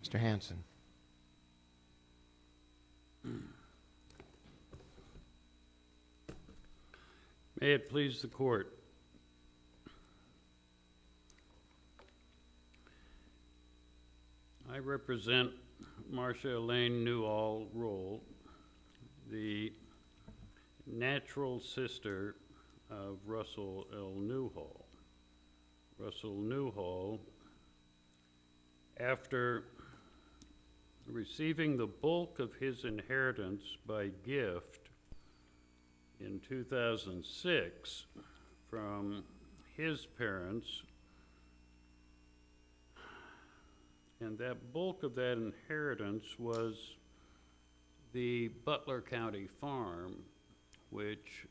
Mr. Hanson. May it please the court. I represent Marcia Elaine Newhall Roll, the natural sister of Russell L. Newhall. Russell Newhall, after receiving the bulk of his inheritance by gift in 2006 from his parents, and that bulk of that inheritance was the Butler County farm, which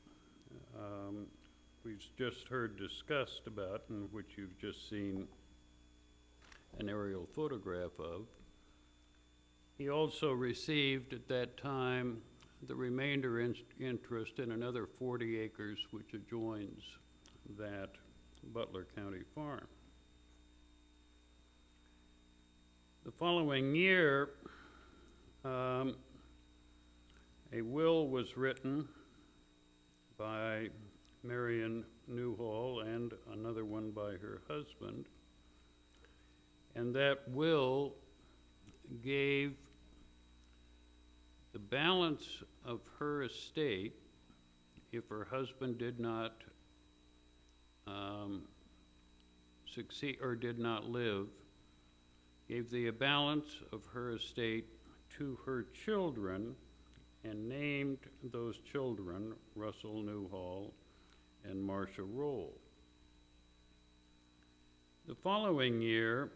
we've just heard discussed about and which you've just seen an aerial photograph of. He also received at that time the remainder interest in another 40 acres which adjoins that Butler County farm. The following year, a will was written by Marion Newhall and another one by her husband, and that will gave the balance of her estate, if her husband did not succeed or did not live, gave the balance of her estate to her children and named those children Russell Newhall and Marcia Roll. The following year,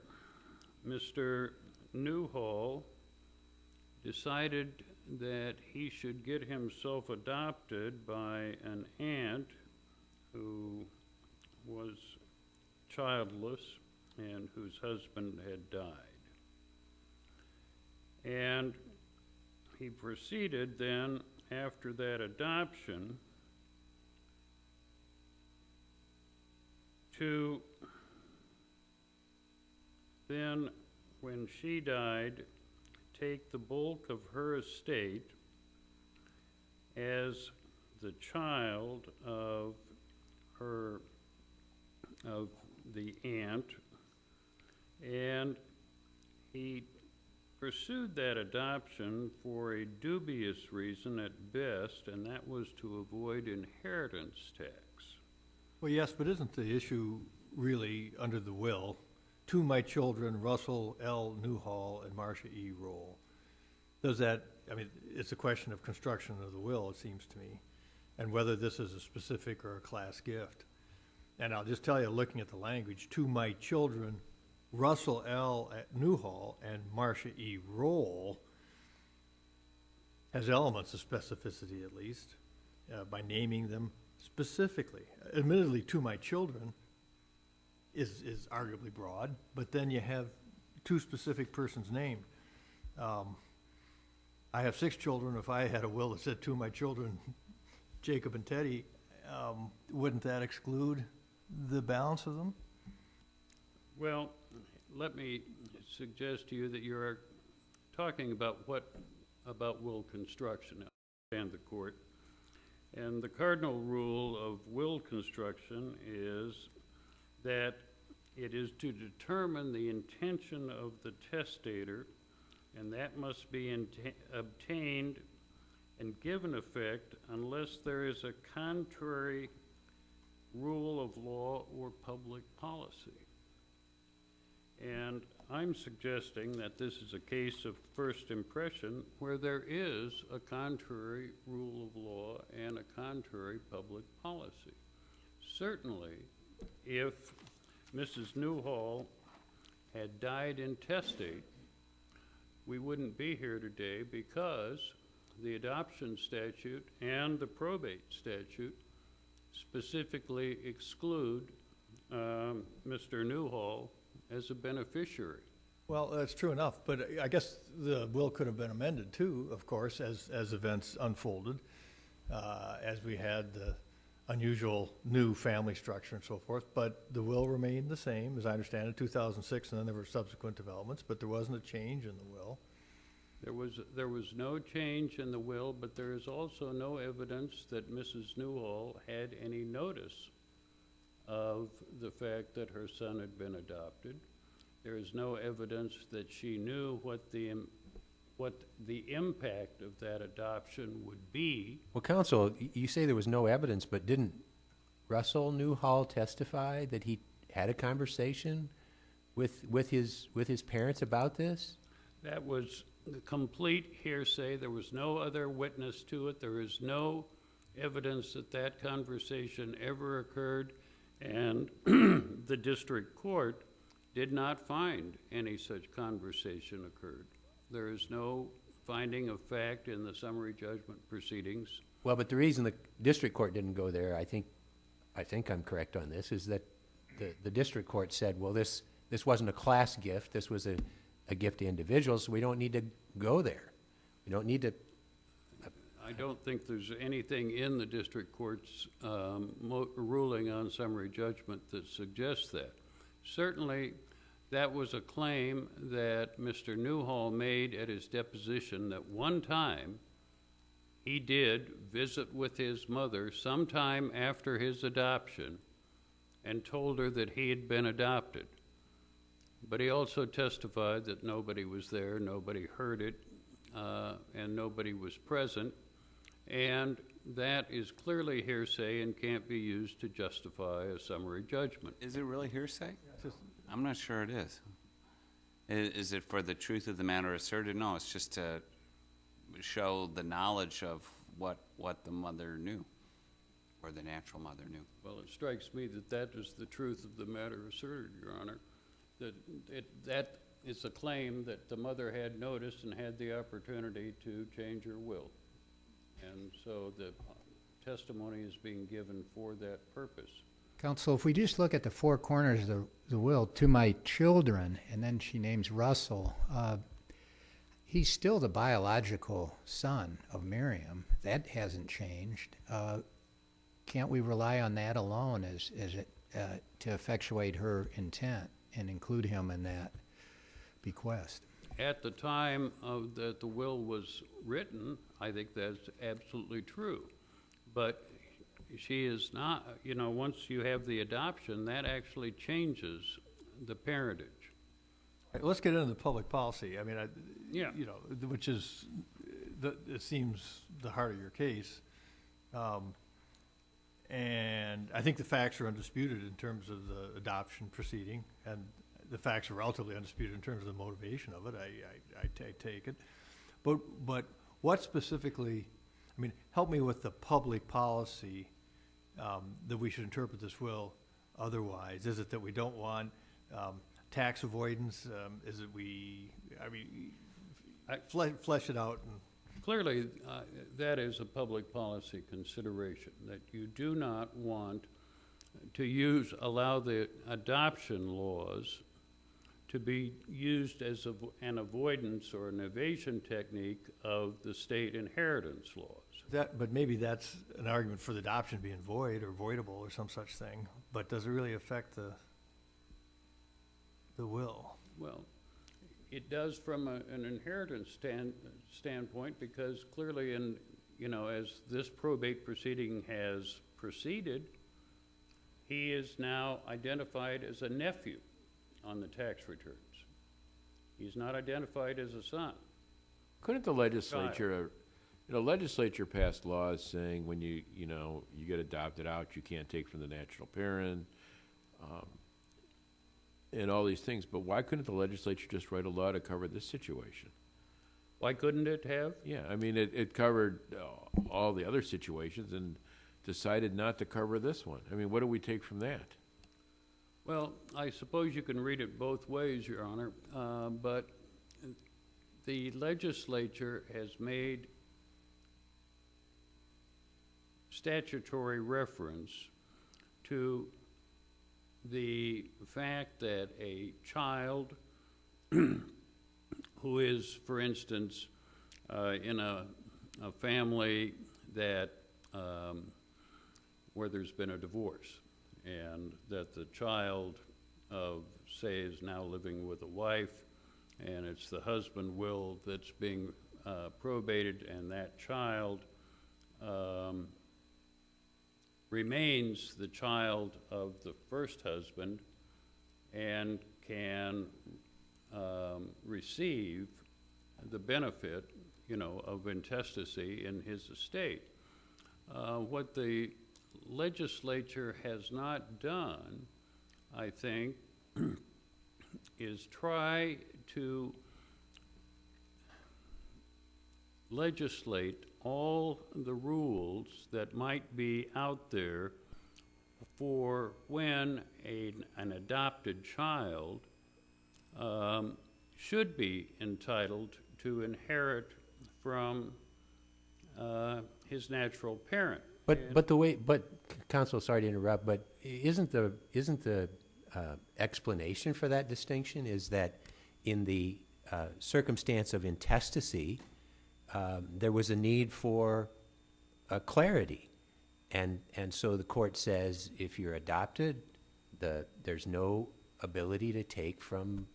Mr. Newhall decided that he should get himself adopted by an aunt who was childless and whose husband had died. And he proceeded then, after that adoption, to then, when she died, take the bulk of her estate as the child of the aunt, and he pursued that adoption for a dubious reason at best, and that was to avoid inheritance tax. Well, yes, but isn't the issue really under the will? To my children, Russell L. Newhall and Marcia E. Roll. Does that, I mean, it's a question of construction of the will, it seems to me, and whether this is a specific or a class gift. And I'll just tell you, looking at the language, to my children, Russell L. Newhall and Marcia E. Roll has elements of specificity, at least, by naming them specifically. Admittedly, to my children is arguably broad, but then you have two specific persons named. I have 6 children. If I had a will that said to my children, Jacob and Teddy, wouldn't that exclude the balance of them? Well, let me suggest to you that you're talking about will construction and the court. And the cardinal rule of will construction is that it is to determine the intention of the testator, and that must be obtained and given effect unless there is a contrary rule of law or public policy. And I'm suggesting that this is a case of first impression where there is a contrary rule of law and a contrary public policy. Certainly, if Mrs. Newhall had died intestate, we wouldn't be here today because the adoption statute and the probate statute specifically exclude Mr. Newhall as a beneficiary. Well, that's true enough, but I guess the will could have been amended too, of course, as events unfolded, as we had the unusual new family structure and so forth, but the will remained the same, as I understand it, 2006, and then there were subsequent developments, but there wasn't a change in the will. There was no change in the will, but there is also no evidence that Mrs. Newhall had any notice of the fact that her son had been adopted. There is no evidence that she knew what the impact of that adoption would be. Well, counsel, you say there was no evidence, but didn't Russell Newhall testify that he had a conversation with his parents about this? That was complete hearsay. There was no other witness to it. There is no evidence that that conversation ever occurred, and the district court did not find any such conversation occurred. There is no finding of fact in the summary judgment proceedings. Well, but the reason the district court didn't go there, I think I'm correct on this, is that the district court said, well, this wasn't a class gift, this was a gift to individuals, so we don't need to go there. We don't need to. I don't think there's anything in the district court's ruling on summary judgment that suggests that. Certainly, that was a claim that Mr. Newhall made at his deposition, that one time he did visit with his mother sometime after his adoption and told her that he had been adopted. But he also testified that nobody was there, nobody heard it, and nobody was present. And that is clearly hearsay and can't be used to justify a summary judgment. Is it really hearsay? I'm not sure it is. Is it for the truth of the matter asserted? No, it's just to show the knowledge of what the mother knew, or the natural mother knew. Well, it strikes me that that is the truth of the matter asserted, Your Honor. That is a claim that the mother had noticed and had the opportunity to change her will. And so the testimony is being given for that purpose. Counsel, if we just look at the four corners of the will, to my children, and then she names Russell, he's still the biological son of Miriam. That hasn't changed. Can't we rely on that alone to effectuate her intent and include him in that bequest? At the time that the will was written, I think that's absolutely true. But she is not, once you have the adoption, that actually changes the parentage. All right, let's get into the public policy. I mean, Yeah. Which is, it seems the heart of your case. And I think the facts are undisputed in terms of the adoption proceeding, and the facts are relatively undisputed in terms of the motivation of it. I take it. But what specifically, help me with the public policy that we should interpret this will otherwise. Is it that we don't want tax avoidance? Is it flesh it out. Clearly, that is a public policy consideration, that you do not want to allow the adoption laws to be used as an avoidance or an evasion technique of the state inheritance laws. But maybe that's an argument for the adoption being void or voidable or some such thing. But does it really affect the will? Well, it does from an inheritance standpoint, because clearly, as this probate proceeding has proceeded, he is now identified as a nephew on the tax returns. He's not identified as a son. Couldn't the legislature, legislature passed laws saying when you get adopted out, you can't take from the natural parent, and all these things, but why couldn't the legislature just write a law to cover this situation? Why couldn't it have? Yeah, it covered all the other situations and decided not to cover this one. What do we take from that? Well, I suppose you can read it both ways, Your Honor, but the legislature has made statutory reference to the fact that a child who is, for instance, in a family that where there's been a divorce, and that the child of, say, is now living with a wife, and it's the husband will that's being probated, and that child remains the child of the first husband and can receive the benefit, you know, of intestacy in his estate. What the legislature has not done, I think, is try to legislate all the rules that might be out there for when an adopted child should be entitled to inherit from his natural parent. But Counsel, sorry to interrupt, but isn't the explanation for that distinction is that in the circumstance of intestacy, there was a need for clarity, and so the court says if you're adopted, there's no ability to take from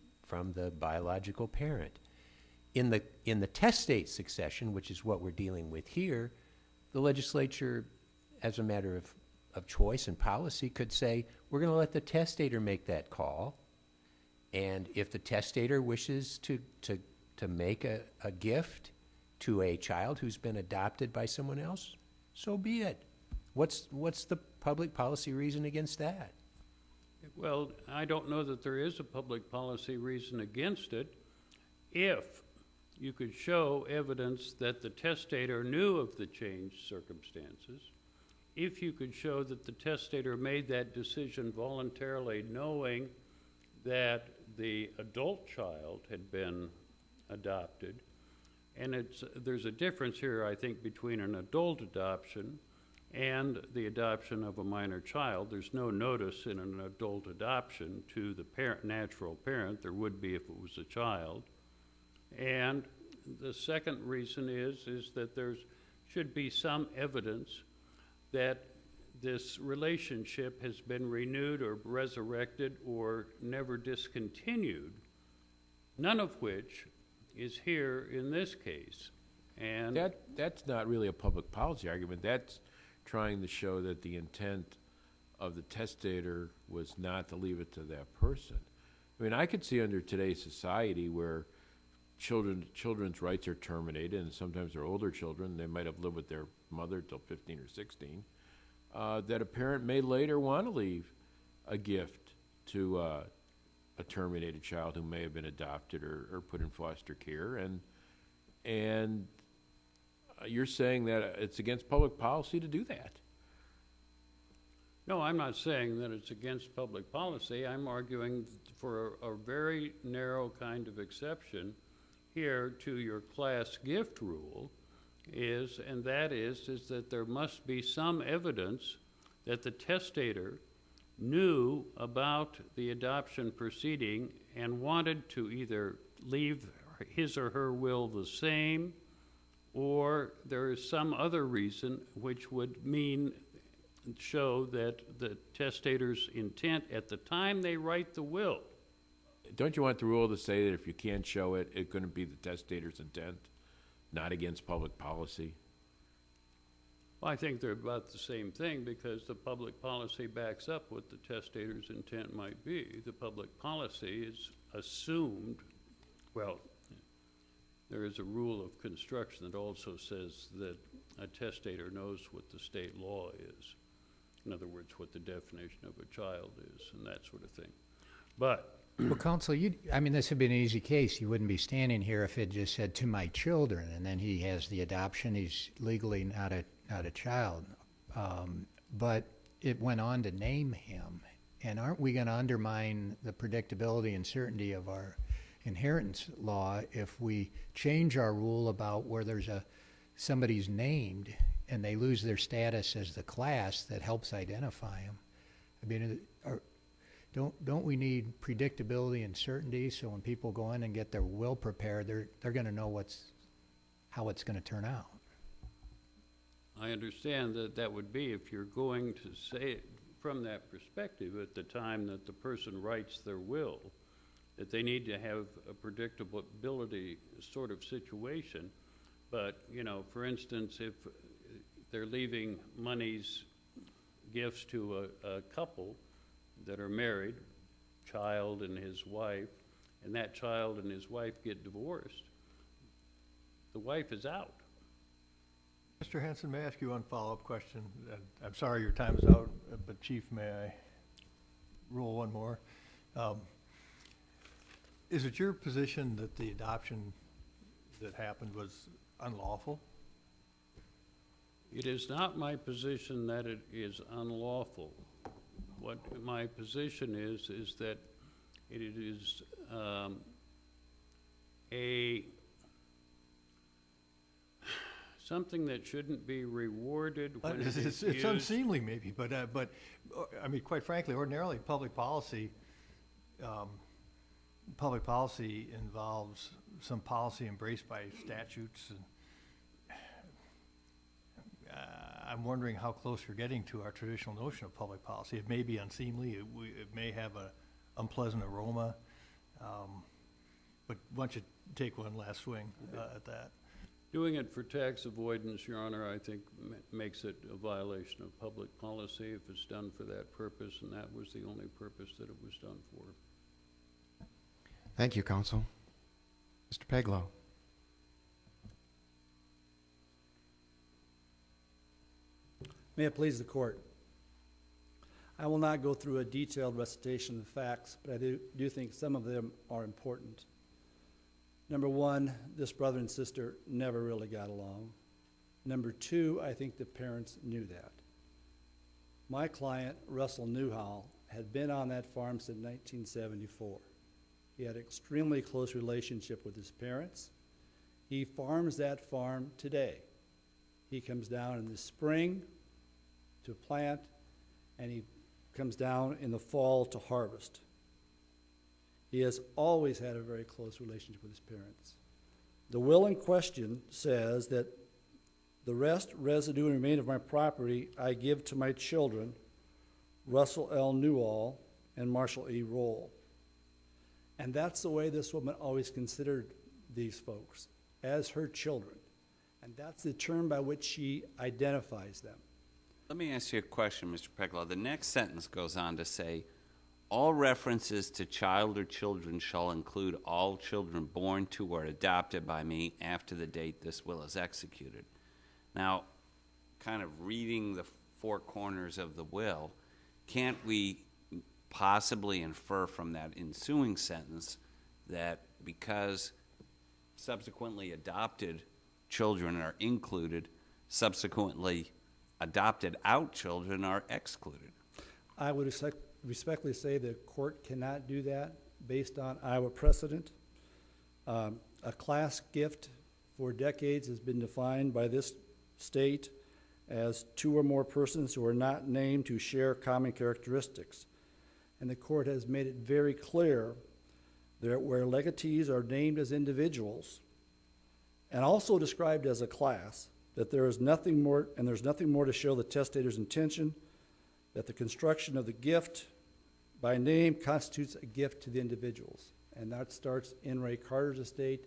the biological parent. In the testate succession, which is what we're dealing with here, the legislature, as a matter of choice and policy, could say we're going to let the testator make that call, and if the testator wishes to make a gift to a child who's been adopted by someone else, so be it. What's the public policy reason against that? Well, I don't know that there is a public policy reason against it if you could show evidence that the testator knew of the changed circumstances, if you could show that the testator made that decision voluntarily knowing that the adult child had been adopted. And there's a difference here, I think, between an adult adoption and the adoption of a minor child. There's no notice in an adult adoption to the natural parent. There would be if it was a child. And the second reason is that there should be some evidence that this relationship has been renewed or resurrected or never discontinued, none of which is here in this case. And That's not really a public policy argument. That's trying to show that the intent of the testator was not to leave it to that person. I mean, I could see under today's society where children's rights are terminated, and sometimes they're older children, they might have lived with their mother till 15 or 16, that a parent may later want to leave a gift to a terminated child who may have been adopted or put in foster care, and you're saying that it's against public policy to do that. no, I'm not saying that it's against public policy. I'm arguing for a very narrow kind of exception here to your class gift rule is that there must be some evidence that the testator knew about the adoption proceeding and wanted to either leave his or her will the same, or there is some other reason which would show that the testator's intent at the time they write the will. Don't you want the rule to say that if you can't show it, it's going to be the testator's intent, not against public policy? Well, I think they're about the same thing because the public policy backs up what the testator's intent might be. The public policy is assumed, well, there is a rule of construction that also says that a testator knows what the state law is. In other words, what the definition of a child is and that sort of thing. But Well, Counsel, I mean, this would be an easy case. You wouldn't be standing here if it just said "to my children," and then he has the adoption. He's legally not a child, but it went on to name him. And aren't we going to undermine the predictability and certainty of our inheritance law if we change our rule about where there's somebody's named and they lose their status as the class that helps identify them? I mean, don't we need predictability and certainty so when people go in and get their will prepared, they're going to know how it's going to turn out? I understand that that would be if you're going to say it from that perspective at the time that the person writes their will, that they need to have a predictability sort of situation. But, you know, for instance, if they're leaving gifts to a couple that are married, child and his wife, and that child and his wife get divorced, the wife is out. Mr. Hanson, may I ask you one follow-up question? I'm sorry your time is out, but Chief, may I roll one more? Is it your position that the adoption that happened was unlawful? It is not my position that it is unlawful. What my position is that it is something that shouldn't be rewarded when it is It's used. unseemly maybe, but I mean, quite frankly, ordinarily, public policy involves some policy embraced by statutes, and I'm wondering how close you're getting to our traditional notion of public policy. It may be unseemly, it may have an unpleasant aroma, but why don't you take one last swing at that? Doing it for tax avoidance, Your Honor, I think makes it a violation of public policy if it's done for that purpose, and that was the only purpose that it was done for. Thank you, Counsel. Mr. Peglow. May it please the court. I will not go through a detailed recitation of the facts, but I do think some of them are important. Number one, this brother and sister never really got along. Number two, I think the parents knew that. My client, Russell Newhall, had been on that farm since 1974. He had an extremely close relationship with his parents. He farms that farm today. He comes down in the spring to plant, and he comes down in the fall to harvest. He has always had a very close relationship with his parents. The will in question says that the rest, residue, and remainder of my property I give to my children, Russell L. Newhall and Marshall E. Roll. And that's the way this woman always considered these folks, as her children. And that's the term by which she identifies them. Let me ask you a question, Mr. Peglow. The next sentence goes on to say, all references to child or children shall include all children born to or adopted by me after the date this will is executed. Now, kind of reading the four corners of the will, can't we possibly infer from that ensuing sentence that because subsequently adopted children are included, subsequently adopted out children are excluded? I would respectfully say the court cannot do that based on Iowa precedent. A class gift for decades has been defined by this state as two or more persons who are not named who share common characteristics. And the court has made it very clear that where legatees are named as individuals and also described as a class, that there is nothing more, and there's nothing more to show the testator's intention, that the construction of the gift by name constitutes a gift to the individuals. And that starts in Ray Carter's estate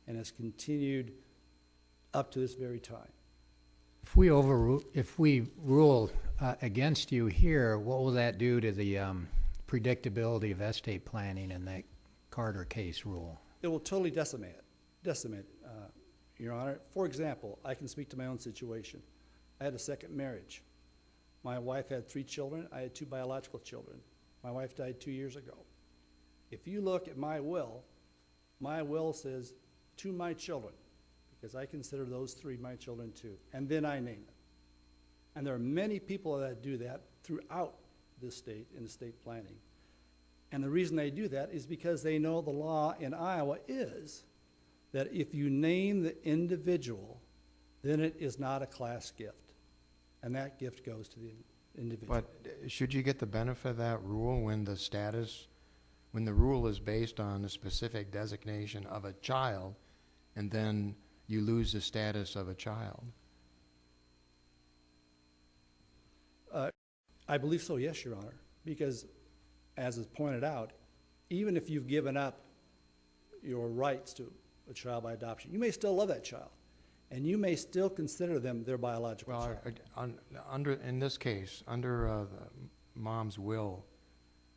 and has continued up to this very time. If we rule against you here, what will that do to the predictability of estate planning and that Carter case rule? It will totally decimate it, Your Honor. For example, I can speak to my own situation. I had a second marriage. My wife had 3 children. I had 2 biological children. My wife died 2 years ago. If you look at my will says to my children, because I consider those 3 my children too, and then I name them. And there are many people that do that throughout this state in estate planning. And the reason they do that is because they know the law in Iowa is that if you name the individual, then it is not a class gift. And that gift goes to the individual. But should you get the benefit of that rule when the rule is based on a specific designation of a child, and then you lose the status of a child? I believe so, yes, Your Honor, because as is pointed out, even if you've given up your rights to a child by adoption, you may still love that child, and you may still consider them their biological Well, child. in this case, under the mom's will,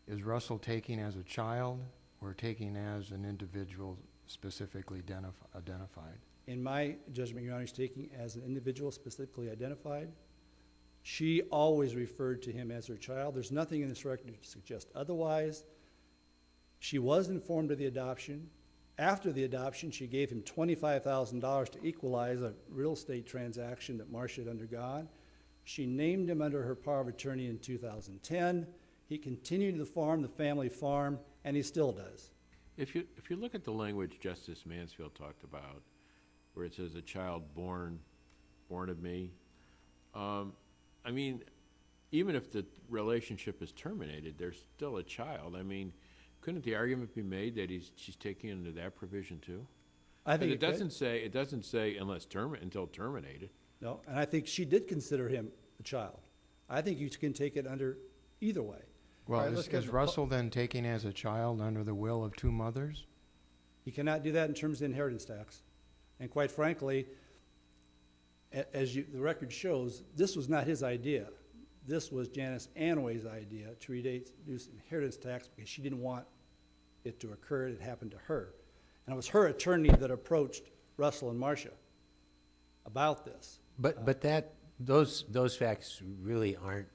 is Russell taking as a child or taking as an individual specifically identified? In my judgment, Your Honor, he's taking as an individual specifically identified. She always referred to him as her child. There's nothing in this record to suggest otherwise. She was informed of the adoption. After the adoption, she gave him $25,000 to equalize a real estate transaction that Marcia had undergone. She named him under her power of attorney in 2010. He continued to farm the family farm, and he still does. If you look at the language Justice Mansfield talked about, where it says a child born of me, I mean, even if the relationship is terminated, there's still a child. I mean, couldn't the argument be made that she's taking into that provision too? I think it doesn't say until terminated. No, and I think she did consider him a child. I think you can take it under either way. Well, All right, let's get is the Russell then taking as a child under the will of two mothers? He cannot do that in terms of inheritance tax. And quite frankly, the record shows, this was not his idea. This was Janice Anway's idea to reduce inheritance tax because she didn't want it to occur. It happened to her. And it was her attorney that approached Russell and Marcia about this. But those facts really aren't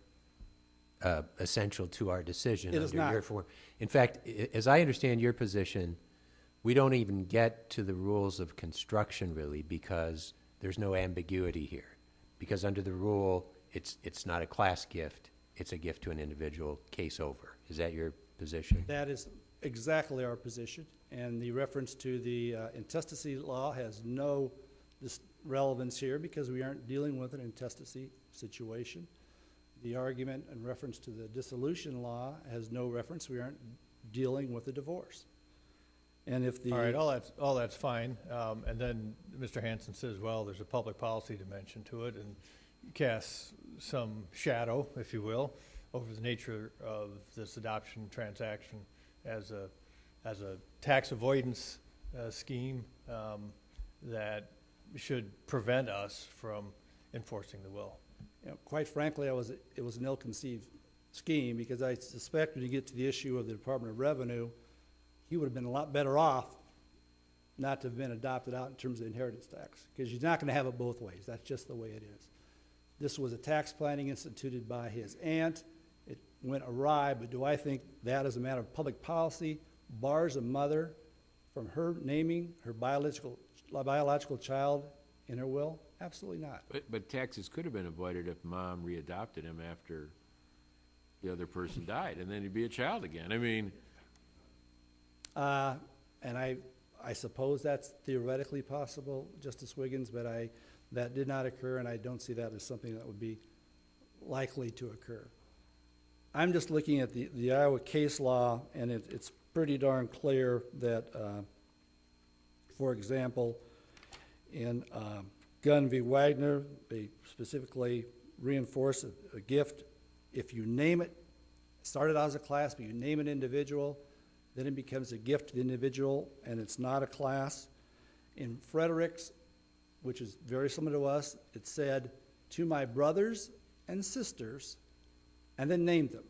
essential to our decision. It is under not. your form. In fact, as I understand your position, we don't even get to the rules of construction really because there's no ambiguity here. Because under the rule, it's not a class gift, it's a gift to an individual, case over. Is that your position? That is exactly our position. And the reference to the intestacy law has no relevance here because we aren't dealing with an intestacy situation. The argument in reference to the dissolution law has no reference. We aren't dealing with a divorce. And if the... All right, all that's fine. And then Mr. Hanson says, well, there's a public policy dimension to it and casts some shadow, if you will, over the nature of this adoption transaction as a tax avoidance scheme that should prevent us from enforcing the will. You know, quite frankly, it was an ill-conceived scheme because I suspect when you get to the issue of the Department of Revenue, he would have been a lot better off not to have been adopted out in terms of inheritance tax because you're not going to have it both ways. That's just the way it is. This was a tax planning instituted by his aunt. It went awry, but do I think that as a matter of public policy bars a mother from her naming her biological child in her will? Absolutely not. But taxes could have been avoided if mom readopted him after the other person died, and then he'd be a child again. I mean... and I suppose that's theoretically possible, Justice Wiggins, but that did not occur, and I don't see that as something that would be likely to occur. I'm just looking at the Iowa case law, and it's pretty darn clear that, for example, in Gunn v. Wagner, they specifically reinforce a gift. If you name it, started out as a class, but you name an individual, then it becomes a gift to the individual, and it's not a class. In Fredericks, which is very similar to us, it said, to my brothers and sisters, and then named them.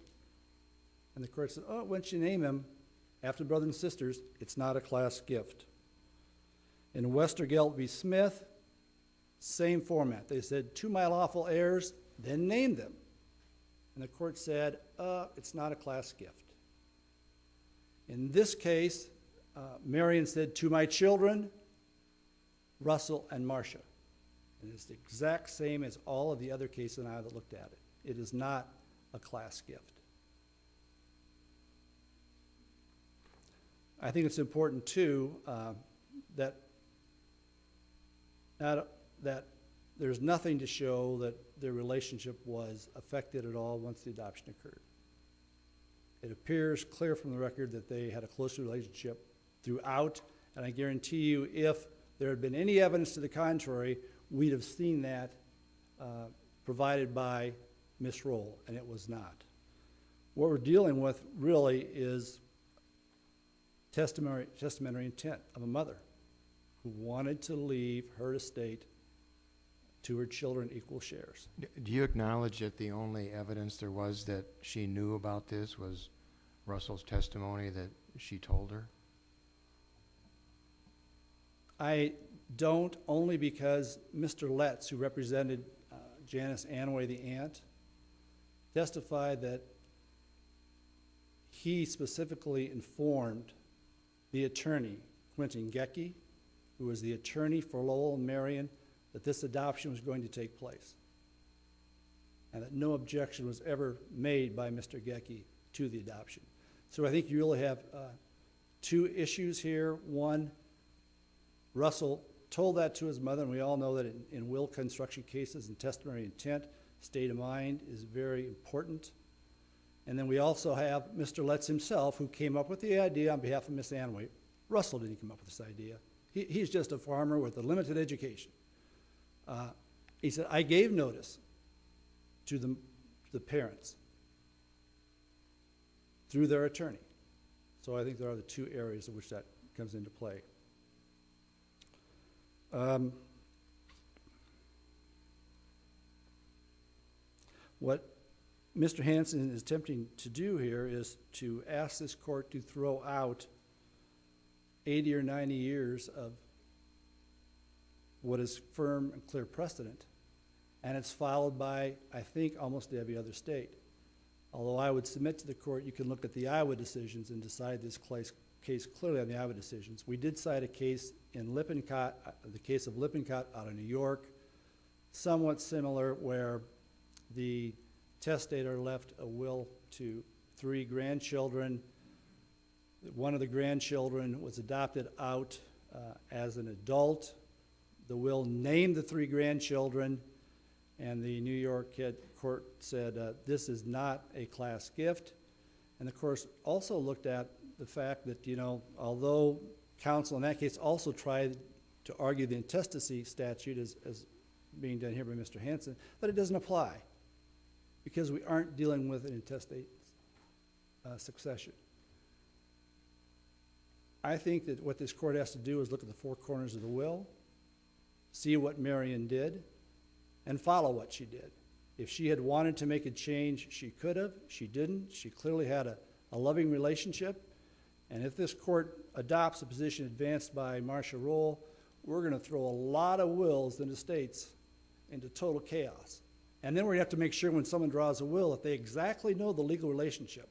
And the court said, oh, once you name them, after brothers and sisters, it's not a class gift. In Westergelt v. Smith, same format. They said, to my lawful heirs, then name them. And the court said, it's not a class gift. In this case, Marion said, to my children, Russell and Marcia. And it's the exact same as all of the other cases and I that looked at it. It is not a class gift. I think it's important, too, that there's nothing to show that their relationship was affected at all once the adoption occurred. It appears clear from the record that they had a close relationship throughout, and I guarantee you if there had been any evidence to the contrary, we'd have seen that provided by misroll, and it was not. What we're dealing with really is testamentary intent of a mother who wanted to leave her estate to her children equal shares. Do you acknowledge that the only evidence there was that she knew about this was Russell's testimony that she told her? I don't, only because Mr. Letts, who represented Janice Anway, the aunt, testified that he specifically informed the attorney, Quentin Gecky, who was the attorney for Lowell and Marion, that this adoption was going to take place, and that no objection was ever made by Mr. Gecky to the adoption. So I think you really have two issues here. One, Russell told that to his mother, and we all know that in will construction cases and testamentary intent, state of mind is very important. And then we also have Mr. Letts himself, who came up with the idea on behalf of Miss Anway. Russell didn't come up with this idea. He's just a farmer with a limited education. He said, I gave notice to the parents through their attorney. So I think there are the two areas in which that comes into play. What Mr. Hanson is attempting to do here is to ask this court to throw out 80 or 90 years of what is firm and clear precedent. And it's followed by, I think, almost every other state. Although I would submit to the court, you can look at the Iowa decisions and decide this case clearly on the Iowa decisions. We did cite a case in Lippincott, the case of Lippincott out of New York, somewhat similar, where the testator left a will to 3 grandchildren. One of the grandchildren was adopted out as an adult. The will named the 3 grandchildren, and the New York court said this is not a class gift. And the court also looked at the fact that, you know, although counsel in that case also tried to argue the intestacy statute as being done here by Mr. Hanson, that it doesn't apply because we aren't dealing with an intestate succession. I think that what this court has to do is look at the 4 corners of the will, see what Marion did, and follow what she did. If she had wanted to make a change, she could have. She didn't. She clearly had a loving relationship. And if this court adopts a position advanced by Marcia Roll, we're going to throw a lot of wills and estates into total chaos. And then we're going to have to make sure when someone draws a will that they exactly know the legal relationship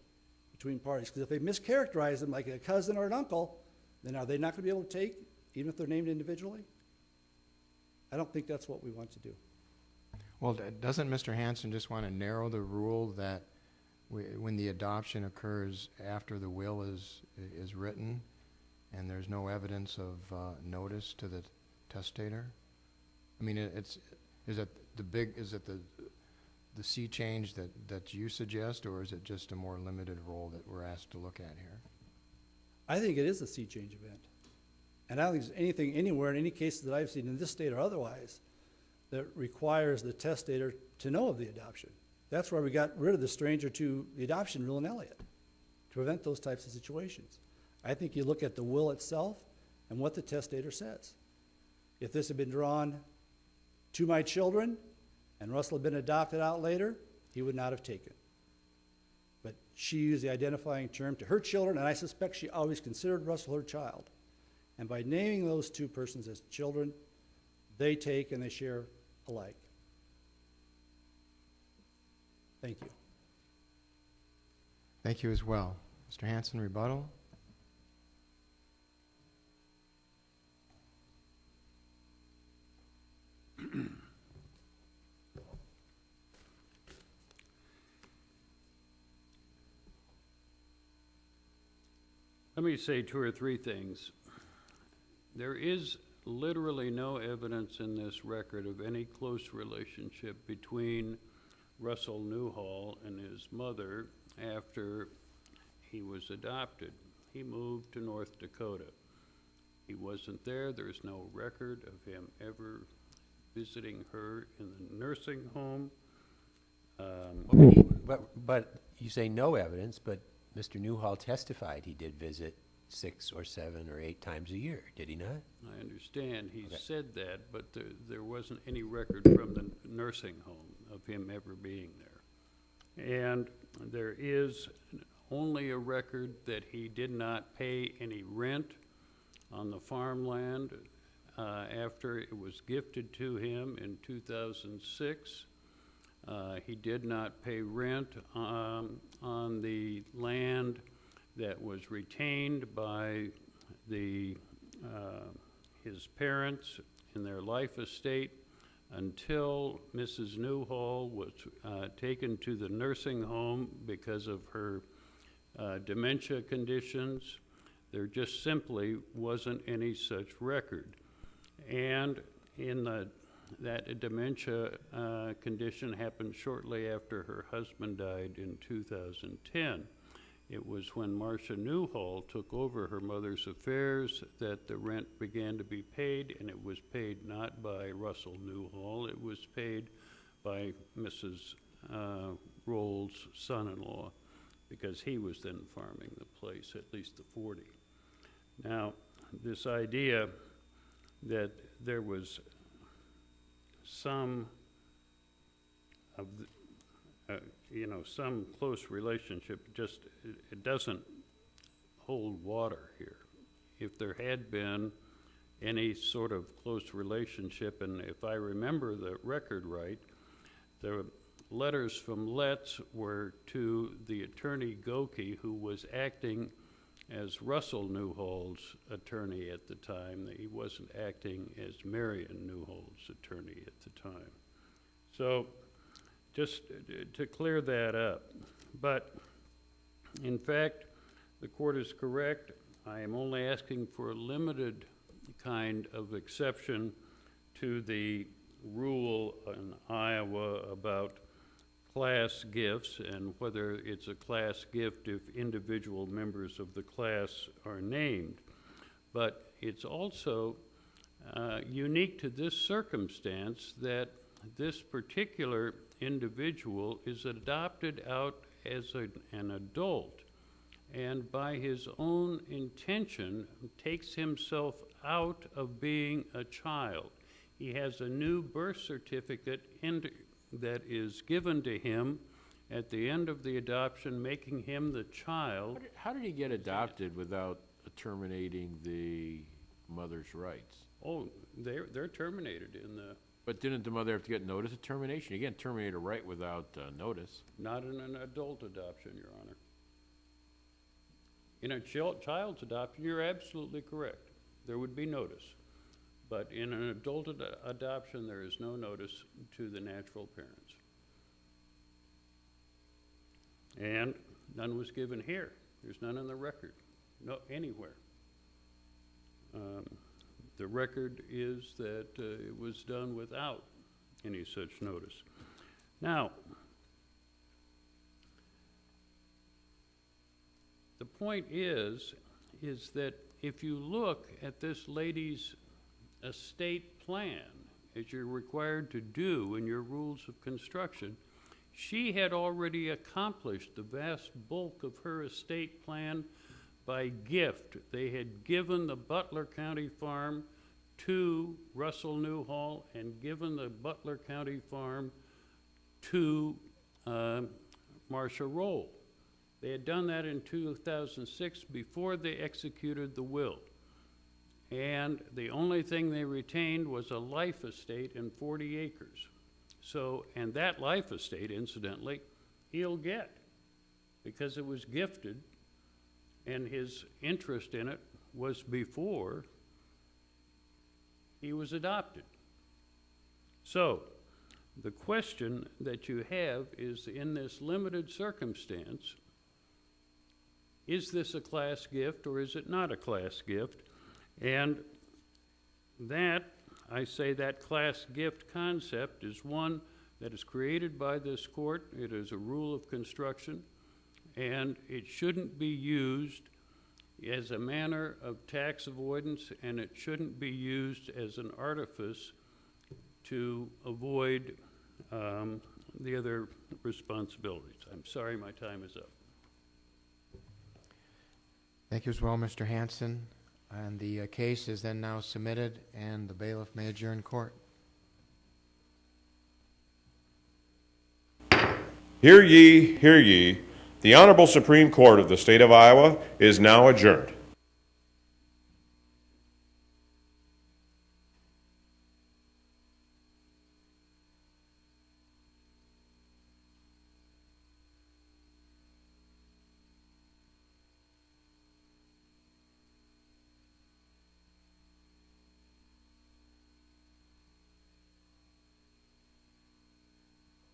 between parties. Because if they mischaracterize them like a cousin or an uncle, then are they not going to be able to take, even if they're named individually? I don't think that's what we want to do. Well, doesn't Mr. Hanson just want to narrow the rule that when the adoption occurs after the will is written and there's no evidence of notice to the testator? I mean, is it the sea change that you suggest, or is it just a more limited role that we're asked to look at here? I think it is a sea change event. And I don't think there's anything anywhere in any cases that I've seen in this state or otherwise that requires the testator to know of the adoption. That's why we got rid of the stranger to the adoption rule in Elliott, to prevent those types of situations. I think you look at the will itself and what the testator says. If this had been drawn to my children and Russell had been adopted out later, he would not have taken. But she used the identifying term to her children, and I suspect she always considered Russell her child. And by naming those 2 persons as children, they take and they share alike. Thank you. Thank you as well. Mr. Hanson, rebuttal? Let me say 2 or 3 things. There is literally no evidence in this record of any close relationship between Russell Newhall and his mother after he was adopted. He moved to North Dakota. He wasn't there. There's no record of him ever visiting her in the nursing home. But you say no evidence, but Mr. Newhall testified he did visit 6 or 7 or 8 times a year, did he not? I understand he Okay. said that, but there wasn't any record from the nursing home of him ever being there. And there is only a record that he did not pay any rent on the farmland after it was gifted to him in 2006. He did not pay rent on the land that was retained by his parents in their life estate until Mrs. Newhall was taken to the nursing home because of her dementia conditions. There just simply wasn't any such record. And that dementia condition happened shortly after her husband died in 2010. It was when Marcia Newhall took over her mother's affairs that the rent began to be paid, and it was paid not by Russell Newhall, it was paid by Mrs. Roll's son-in-law, because he was then farming the place, at least the 40. Now, this idea that there was some of the, some close relationship, it doesn't hold water here. If there had been any sort of close relationship, and if I remember the record right, the letters from Letts were to the attorney Goki, who was acting as Russell Newhall's attorney at the time. He wasn't acting as Marion Newhall's attorney at the time. So just to clear that up. But in fact, the court is correct. I am only asking for a limited kind of exception to the rule in Iowa about class gifts and whether it's a class gift if individual members of the class are named. But it's also unique to this circumstance that this particular individual is adopted out as an adult, and by his own intention takes himself out of being a child. He has a new birth certificate that is given to him at the end of the adoption, making him the child. How did he get adopted without terminating the mother's rights? Oh, they're terminated in the, But didn't the mother have to get notice of termination? You can't terminate a right without notice. not in an adult adoption, Your Honor. In a child's adoption, you're absolutely correct. There would be notice. But in an adult adoption, there is no notice to the natural parents. And none was given here. There's none in the record, no, anywhere. The record is that it was done without any such notice. Now, the point is that if you look at this lady's estate plan, as you're required to do in your rules of construction, she had already accomplished the vast bulk of her estate plan by gift. They had given the Butler County farm to Russell Newhall and given the Butler County farm to Marcia Roll. They had done that in 2006 before they executed the will. And the only thing they retained was a life estate in 40 acres. So, and that life estate, incidentally, he'll get because it was gifted and his interest in it was before he was adopted. So, the question that you have is, in this limited circumstance, is this a class gift or is it not a class gift? And that, I say that class gift concept is one that is created by this court. It is a rule of construction, and it shouldn't be used as a manner of tax avoidance, and it shouldn't be used as an artifice to avoid the other responsibilities. I'm sorry, my time is up. Thank you as well, Mr. Hanson. And the case is then now submitted, and the bailiff may adjourn court. Hear ye, hear ye. The Honorable Supreme Court of the State of Iowa is now adjourned.